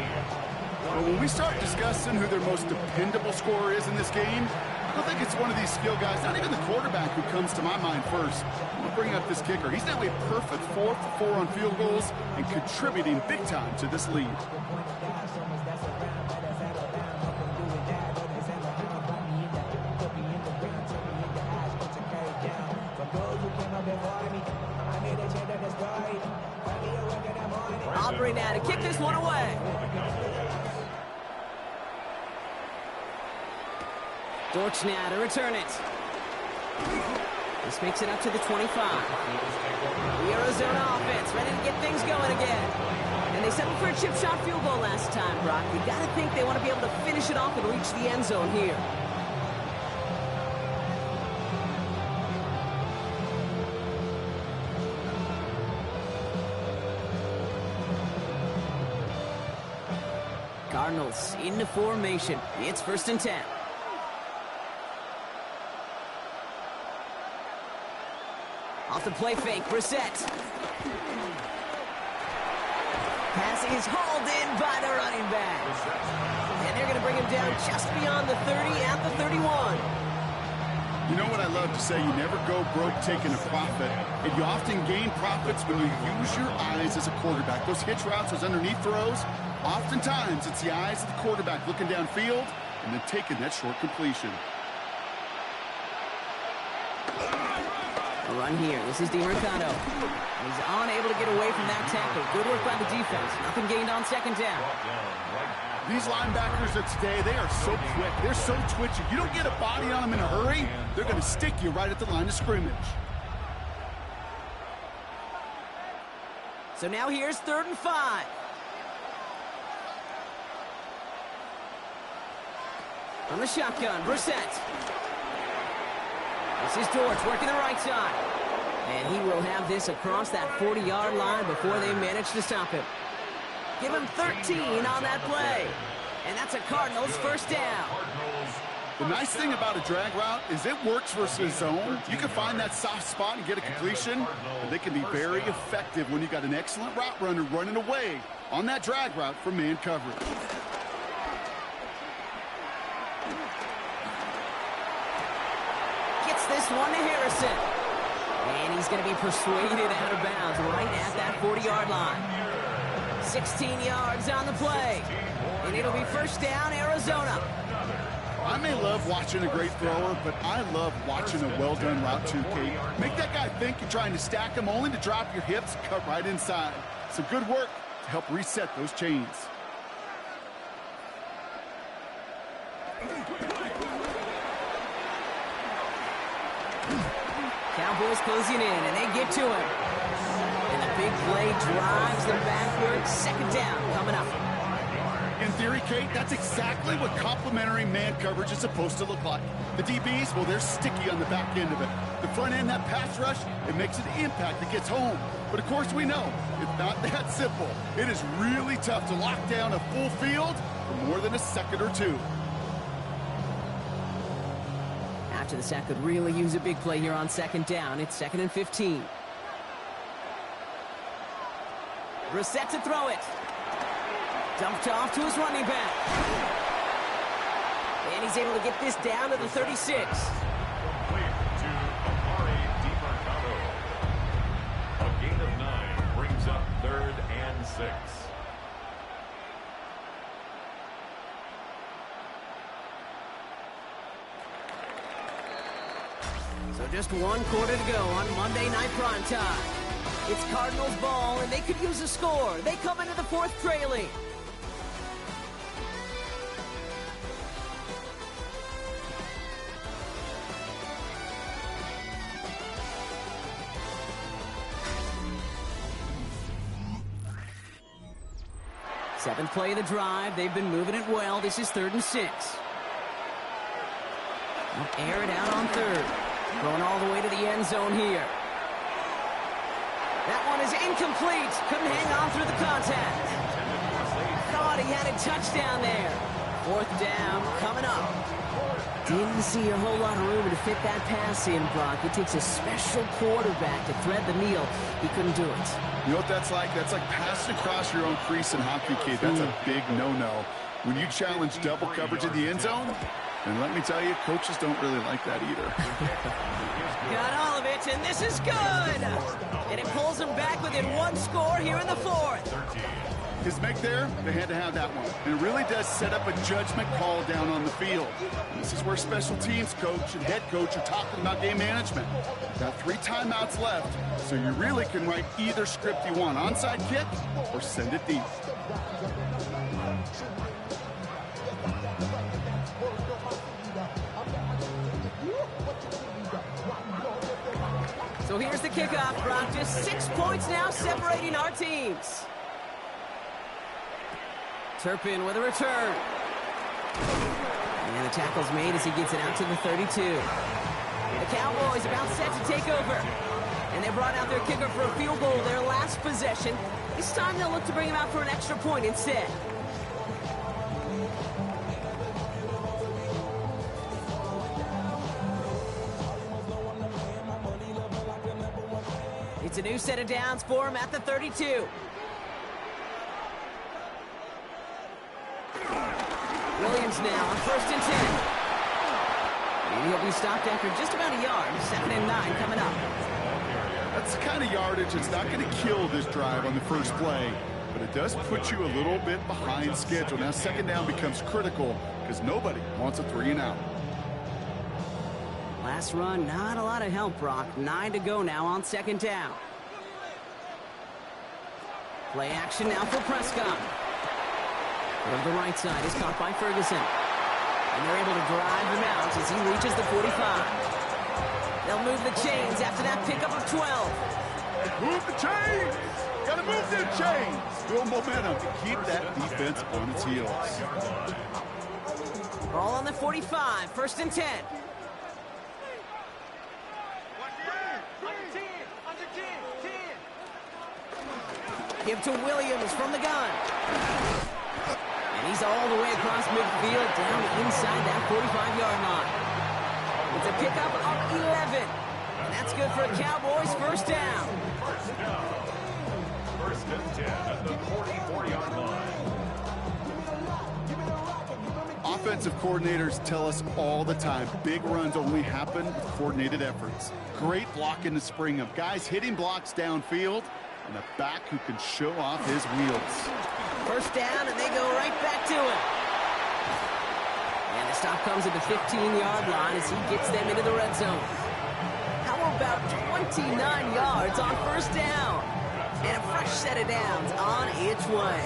But when we start discussing who their most dependable scorer is in this game, I don't think it's one of these skill guys, not even the quarterback, who comes to my mind first. I'm going to bring up this kicker. He's now a perfect 4 for 4 on field goals and contributing big time to this lead. Aubrey now to kick this one away. Dortch now to return it. This makes it up to the 25. The Arizona offense ready to get things going again. And they settled for a chip shot field goal last time, Brock. You got to think they want to be able to finish it off and reach the end zone here. Cardinals into formation. It's 1st and 10. Off the play fake, Brissett. Pass is hauled in by the running back. And they're going to bring him down just beyond the 30 at the 31. You know what I love to say? You never go broke taking a profit. And you often gain profits when you use your eyes as a quarterback. Those hitch routes, those underneath throws, oftentimes it's the eyes of the quarterback looking downfield and then taking that short completion. A run here. This is DiMercado. He's unable to get away from that tackle. Good work by the defense. Nothing gained on 2nd down. These linebackers of today, they are so quick. They're so twitchy. You don't get a body on them in a hurry, they're going to stick you right at the line of scrimmage. So now here's 3rd and 5. On the shotgun, Brissett. This is George working the right side. And he will have this across that 40-yard line before they manage to stop him. Give him 13 on that play. And that's a Cardinals 1st down. The nice thing about a drag route is it works versus zone. You can find that soft spot and get a completion. But they can be very effective when you got an excellent route runner running away on that drag route from man coverage. This one to Harrison. And he's going to be persuaded out of bounds right at that 40-yard line. 16 yards on the play. And it'll be 1st down, Arizona. I may love watching a great thrower, but I love watching a well-done route too, Kate. Make that guy think you're trying to stack him only to drop your hips, cut right inside. Some good work to help reset those chains. Cowboys closing in, and they get to him. And the big play drives them backwards. 2nd down coming up. In theory, Kate, that's exactly what complementary man coverage is supposed to look like. The DBs, well, they're sticky on the back end of it. The front end, that pass rush, it makes an impact that gets home. But of course we know, it's not that simple. It is really tough to lock down a full field for more than a second or two. After the sack could really use a big play here on 2nd down. It's 2nd and 15. Brissett to throw it. Dumped off to his running back. And he's able to get this down to the 36. A gain of 9 brings up 3rd and 6. So just 1 quarter to go on Monday Night Primetime. It's Cardinals ball, and they could use a score. They come into the 4th trailing. Seventh play of the drive. They've been moving it well. This is 3rd and 6. Air it out on 3rd. Going all the way to the end zone here. That one is incomplete. Couldn't hang on through the contact. Thought he had a touchdown there. 4th down coming up. Didn't see a whole lot of room to fit that pass in, Brock. It takes a special quarterback to thread the needle. He couldn't do it. You know what that's like? That's like passing across your own crease in hockey, kid. That's a big no-no. When you challenge double coverage in the end zone, and let me tell you, coaches don't really like that either. Got all of it, and this is good! And it pulls them back within 1 score here in the 4th. His make there, they had to have that one. And it really does set up a judgment call down on the field. And this is where special teams coach and head coach are talking about game management. Got 3 timeouts left, so you really can write either script you want. Onside kick or send it deep. So here's the kickoff, Brock. Just 6 points now separating our teams. Turpin with a return. And the tackle's made as he gets it out to the 32. The Cowboys about set to take over. And they brought out their kicker for a field goal their last possession. This time they'll look to bring him out for an extra point instead. It's a new set of downs for him at the 32. Williams now on 1st and 10. And he'll be stopped after just about a yard. 2nd and 9 coming up. That's the kind of yardage that's not going to kill this drive on the first play, but it does put you a little bit behind schedule. Now 2nd down becomes critical because nobody wants a 3 and out. Last run, not a lot of help, Brock. 9 to go now on 2nd down. Play action now for Prescott. Over the right side is caught by Ferguson. And they're able to drive him out as he reaches the 45. They'll move the chains after that pickup of 12. Move the chains! Gotta move them chains! Build momentum to keep that defense on its heels. Ball on the 45, 1st and 10. Give to Williams from the gun. And he's all the way across midfield down inside that 45-yard line. It's a pickup of 11. And that's good for a Cowboys 1st down. 1st and 10 at the 44-yard line. Offensive coordinators tell us all the time, big runs only happen with coordinated efforts. Great blocking to spring them. Guys hitting blocks downfield, and a back who can show off his wheels. 1st down, and they go right back to it. And the stop comes at the 15-yard line as he gets them into the red zone. How about 29 yards on 1st down? And a fresh set of downs on its way.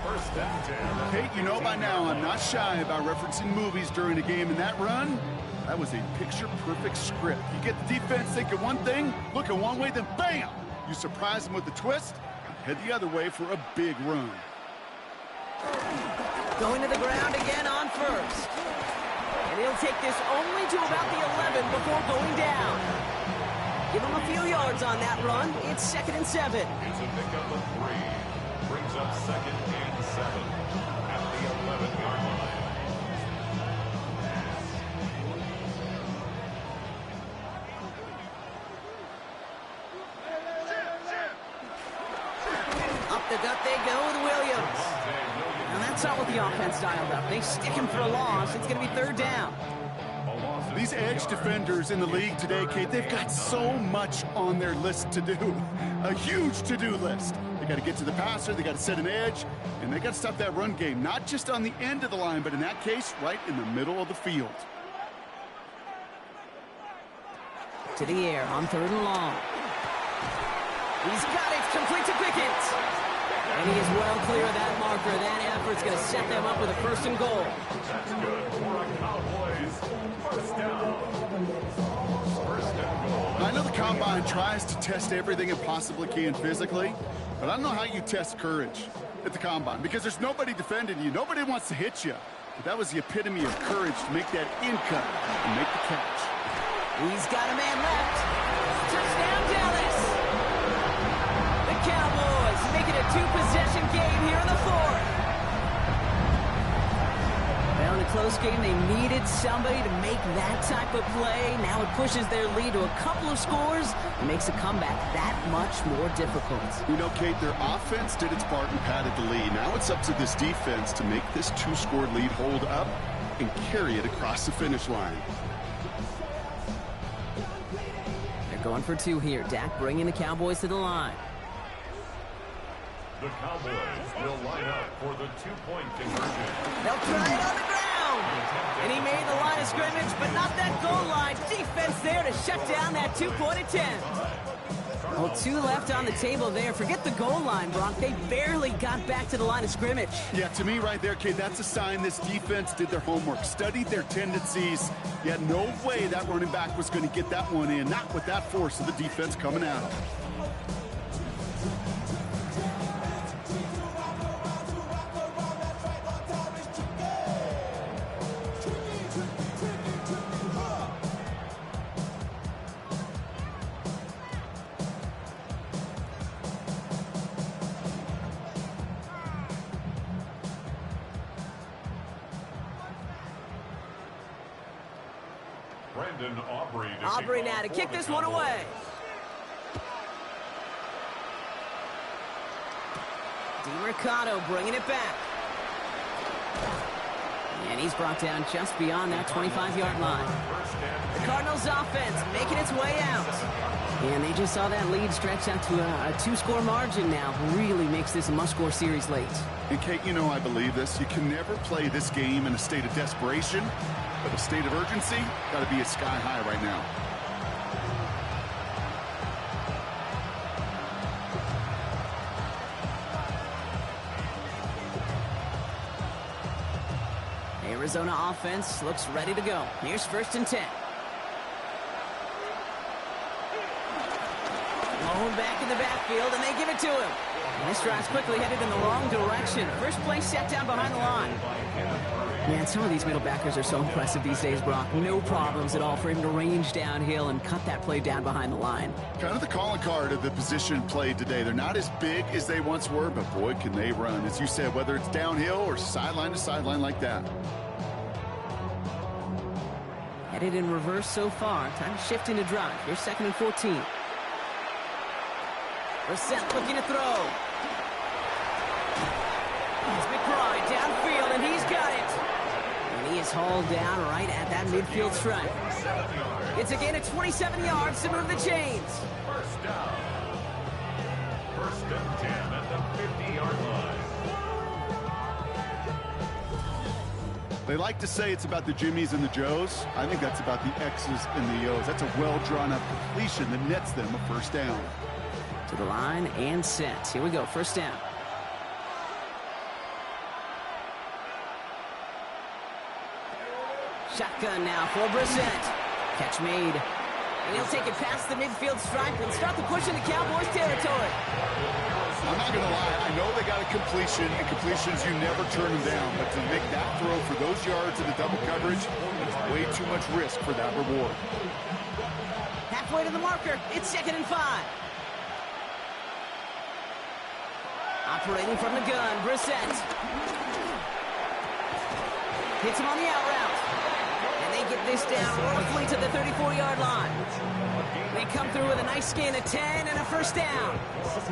1st and 10. Kate, you know by now I'm not shy about referencing movies during a game, and that run, that was a picture-perfect script. You get the defense thinking one thing, looking one way, then bam! You surprise them with the twist, head the other way for a big run. Going to the ground again on 1st. And he'll take this only to about the 11 before going down. Give him a few yards on that run. It's 2nd and 7. It's a pickup of 3. Brings up 2nd and 7 at the 11-yard line. The gut they go with Williams. Now that's not what the offense dialed up. They stick him for a loss. It's going to be 3rd down. These edge defenders in the league today, Kate, they've got so much on their list to do. A huge to-do list. They got to get to the passer, they got to set an edge, and they got to stop that run game, not just on the end of the line, but in that case, right in the middle of the field. To the air on 3rd and long. He's got it. Complete to Pickens. And he is well clear of that marker. That effort's going to set them up with a 1st and goal. That's good for a Cowboys 1st down. 1st and goal. I know the Combine tries to test everything it possibly can physically, but I don't know how you test courage at the Combine because there's nobody defending you. Nobody wants to hit you. But that was the epitome of courage to make that in cut and make the catch. He's got a man left. Touchdown, Dallas. The Cowboys make it a 2-possession game here in the 4th. Well, in a close game, they needed somebody to make that type of play. Now it pushes their lead to a couple of scores and makes a comeback that much more difficult. You know, Kate, their offense did its part and padded the lead. Now it's up to this defense to make this 2-score lead hold up and carry it across the finish line. They're going for 2 here. Dak bringing the Cowboys to the line. The Cowboys will line up for the 2-point conversion. They'll try it on the ground. And he made the line of scrimmage, but not that goal line. Defense there to shut down that 2-point attempt. Well, 2 left on the table there. Forget the goal line, Brock. They barely got back to the line of scrimmage. Yeah, to me right there, Kate, that's a sign this defense did their homework, studied their tendencies. Yet no way that running back was going to get that one in, not with that force of the defense coming at him. Aubrey now to kick this one away. DiMercato bringing it back. And he's brought down just beyond that 25-yard line. The Cardinals offense making its way out. And they just saw that lead stretch out to a 2-score margin now. Really makes this a must-score series late. And Kate, you know I believe this. You can never play this game in a state of desperation, but a state of urgency got to be a sky high right now. Arizona offense looks ready to go. Here's 1st and 10. Blown back in the backfield, and they give it to him. And this drive's quickly headed in the wrong direction. First play set down behind the line. Man, some of these middle backers are so impressive these days, Brock. No problems at all for him to range downhill and cut that play down behind the line. Kind of the calling card of the position played today. They're not as big as they once were, but boy, can they run. As you said, whether it's downhill or sideline to sideline like that. Headed in reverse so far. Time to shift into drive. Here's 2nd and 14. Brissett looking to throw. It's McBride downfield, and he's got it. And he is hauled down right at that midfield stripe. It's a gain of 27 yards to move the chains. First down. 1st and 10 at the 50-yard line. They like to say it's about the Jimmies and the Joes. I think that's about the X's and the O's. That's a well-drawn-up completion that nets them a 1st down. To the line and set. Here we go, 1st down. Shotgun now for Brissett. Catch made. And he'll take it past the midfield stripe and start the push into Cowboys territory. I'm not going to lie. I know they got a completion, and completions, you never turn them down. But to make that throw for those yards in the double coverage, it's way too much risk for that reward. Halfway to the marker. It's 2nd and 5. Operating from the gun, Brissett. Hits him on the out route. And they get this down roughly to the 34-yard line. They come through with a nice gain of 10 and a 1st down.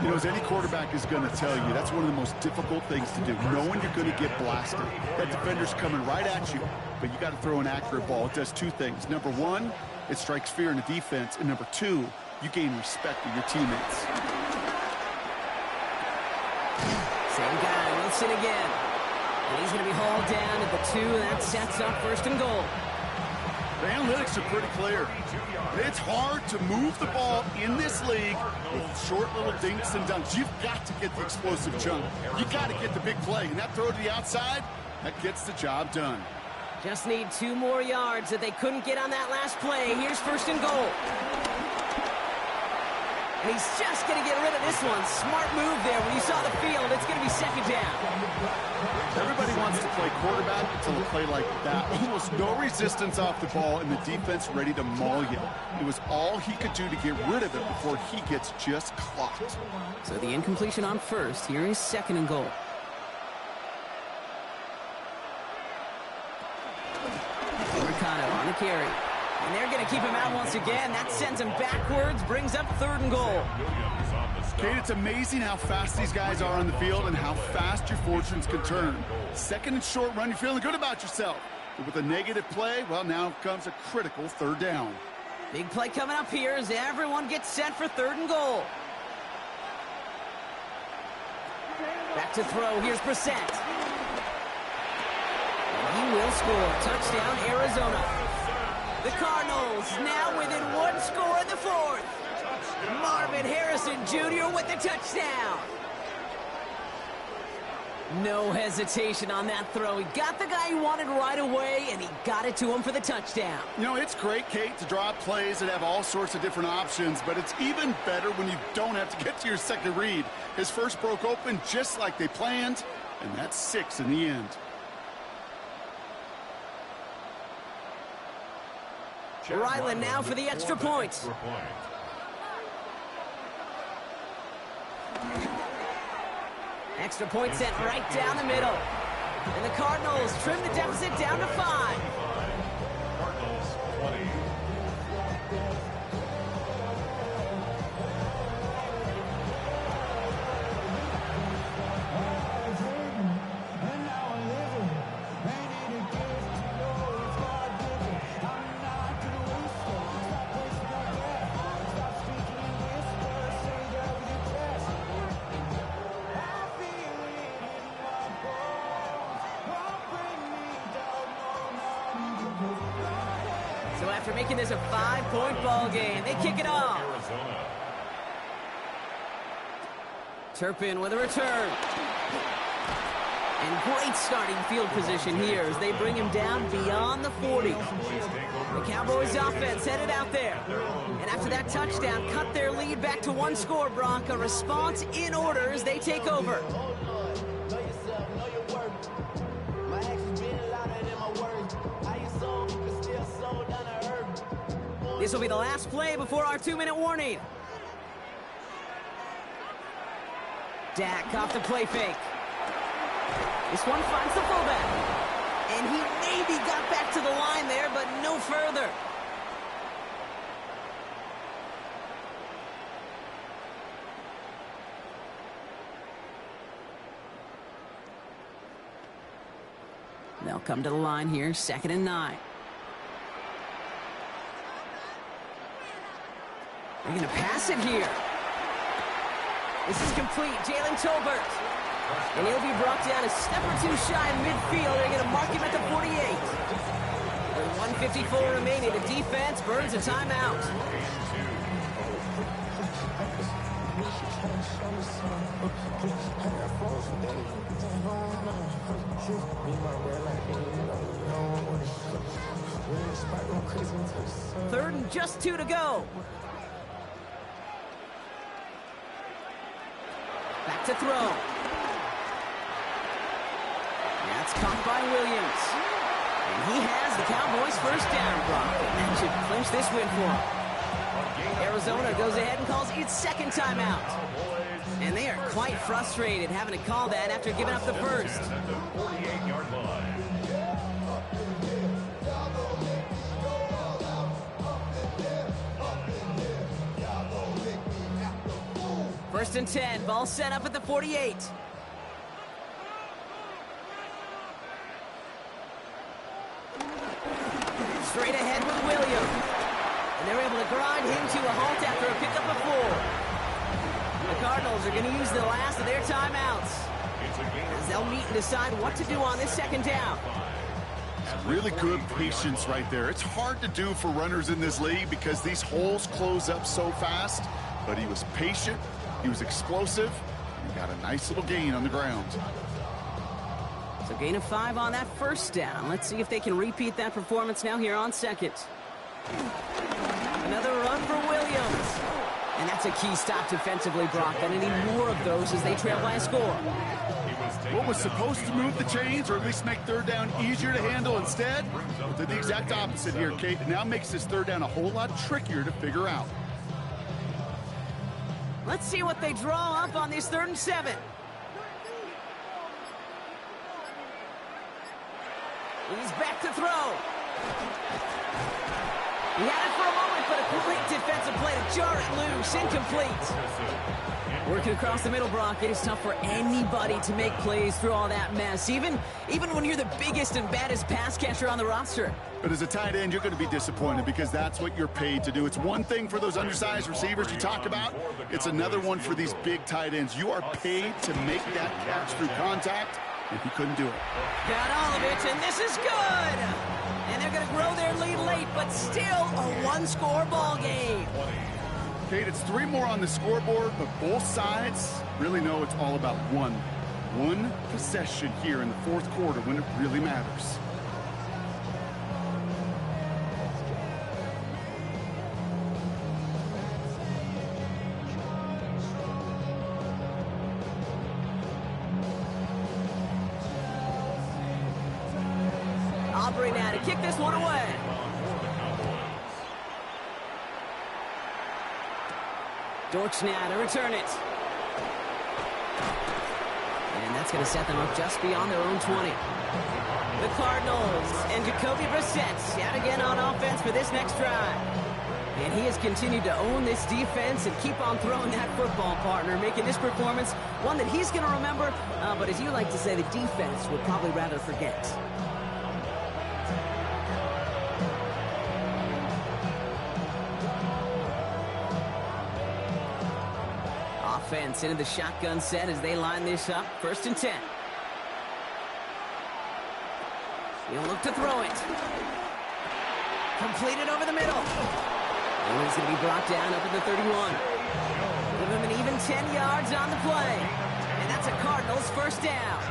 You know, as any quarterback is going to tell you, that's one of the most difficult things to do, knowing you're going to get blasted. That defender's coming right at you, but you got to throw an accurate ball. It does 2 things. Number 1, it strikes fear in the defense, and number 2, you gain respect of your teammates. Same guy, Wilson again. And he's going to be hauled down at the 2, and that sets up 1st and goal. The analytics are pretty clear. It's hard to move the ball in this league with short little dinks and dunks. You've got to get the explosive chunk. You got to get the big play. And that throw to the outside, that gets the job done. Just need 2 more yards that they couldn't get on that last play. Here's 1st and goal. And he's just going to get rid of this one. Smart move there. When you saw the field, it's going to be 2nd down. Everybody wants to play quarterback until a play like that. Almost no resistance off the ball, and the defense ready to maul you. It was all he could do to get rid of it before he gets just clocked. So the incompletion on 1st. Here is 2nd and goal. Mercado on the carry. And they're going to keep him out once again. That sends him backwards, brings up 3rd and goal. Kate, it's amazing how fast these guys are on the field and how fast your fortunes can turn. 2nd and short run, you're feeling good about yourself. But with a negative play, well, now comes a critical 3rd down. Big play coming up here as everyone gets set for 3rd and goal. Back to throw. Here's Brissett. And he will score. Touchdown, Arizona. The Cardinals now within 1 score in the 4th. Marvin And Harrison Jr. with the touchdown. No hesitation on that throw. He got the guy he wanted right away, and he got it to him for the touchdown. You know, it's great, Kate, to draw plays that have all sorts of different options, but it's even better when you don't have to get to your second read. His first broke open just like they planned, and that's 6 in the end. Ryland now for the extra point. Extra point sent right down the middle. And the Cardinals trim the deficit down to 5. Cardinals 20. So after making this a 5-point ball game, they kick it off. Arizona. Turpin with a return. And great starting field position here as they bring him down beyond the 40. The Cowboys offense headed out there. And after that touchdown, cut their lead back to 1 score, Brock. A response in order as they take over. This will be the last play before our 2-minute warning. Dak off the play fake. This one finds the fullback. And he maybe got back to the line there, but no further. They'll come to the line here, 2nd and 9. They're going to pass it here. This is complete. Jalen Tolbert. And he'll be brought down a step or 2 shy of midfield. They're going to mark him at the 48. With 1:54 remaining, the defense burns a timeout. Third and just 2 to go. Back to throw. That's caught by Williams. And he has the Cowboys' first down, Brock. And that should clinch this win for him. Arizona goes ahead and calls its 2nd timeout. And they are quite frustrated having to call that after giving up the first. At the 48-yard line. First and 10, ball set up at the 48. Straight ahead with Williams. And they're able to grind him to a halt after a pickup of 4. The Cardinals are going to use the last of their timeouts as they'll meet and decide what to do on this 2nd down. Really good patience right there. It's hard to do for runners in this league because these holes close up so fast. But he was patient, he was explosive, and he got a nice little gain on the ground. So gain of 5 on that first down. Let's see if they can repeat that performance now here on 2nd. Another run for Williams. And that's a key stop defensively, Brock. And they need more of those as they trail by a score. What was supposed to move the chains or at least make 3rd down easier to handle instead? Well, did the exact opposite here, Kate. It now makes this 3rd down a whole lot trickier to figure out. Let's see what they draw up on this 3rd and 7. He's back to throw. He had it for a moment, but a great defensive play to jar it loose. Incomplete. Working across the middle, Brock, it is tough for anybody to make plays through all that mess, even when you're the biggest and baddest pass catcher on the roster. But as a tight end, you're going to be disappointed because that's what you're paid to do. It's one thing for those undersized receivers you talk about. It's another one for these big tight ends. You are paid to make that catch through contact, and he couldn't do it. Got all of it, and this is good. And they're going to grow their lead late, but still a 1-score ball game. Kate, it's 3 more on the scoreboard, but both sides really know it's all about one possession here in the fourth quarter when it really matters. Aubrey now to kick this one away. Dortch now to return it. And that's going to set them up just beyond their own 20. The Cardinals and Jacoby Brissett out again on offense for this next drive. And he has continued to own this defense and keep on throwing that football, partner, making this performance one that he's going to remember, but as you like to say, the defense would probably rather forget. Offense into the shotgun set as they line this up. 1st and 10. He'll look to throw it. Completed over the middle. And he's going to be brought down up at the 31. Give him an even 10 yards on the play. And that's a Cardinals first down.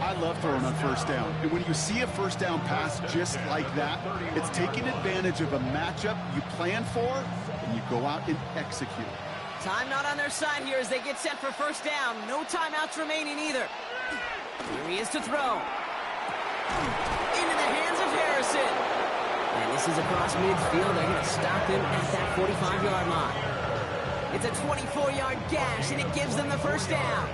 I love throwing on first down. And when you see a first down pass just like that, it's taking advantage of a matchup you plan for, and you go out and execute. Time not on their side here as they get set for first down. No timeouts remaining either. Here he is to throw. Into the hands of Harrison. And this is across midfield. They're going to stop him at that 45-yard line. It's a 24-yard gash, and it gives them the first down.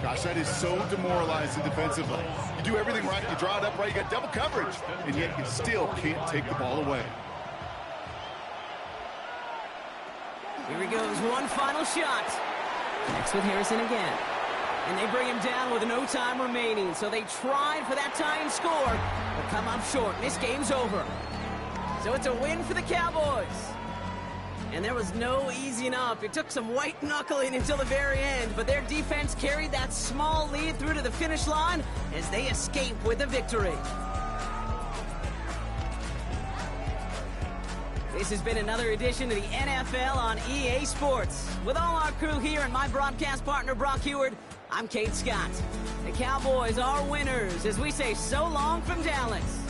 Gosh, that is so demoralizing defensively. You do everything right, you draw it up right, you got double coverage, and yet you still can't take the ball away. Here he goes, one final shot. Next with Harrison again. And they bring him down with no time remaining. So they tried for that tying score, but come up short. This game's over. So it's a win for the Cowboys. And there was no easing up. It took some white knuckling until the very end, but their defense carried that small lead through to the finish line as they escape with a victory. This has been another edition of the NFL on EA Sports. With all our crew here and my broadcast partner, Brock Heward, I'm Kate Scott. The Cowboys are winners as we say so long from Dallas.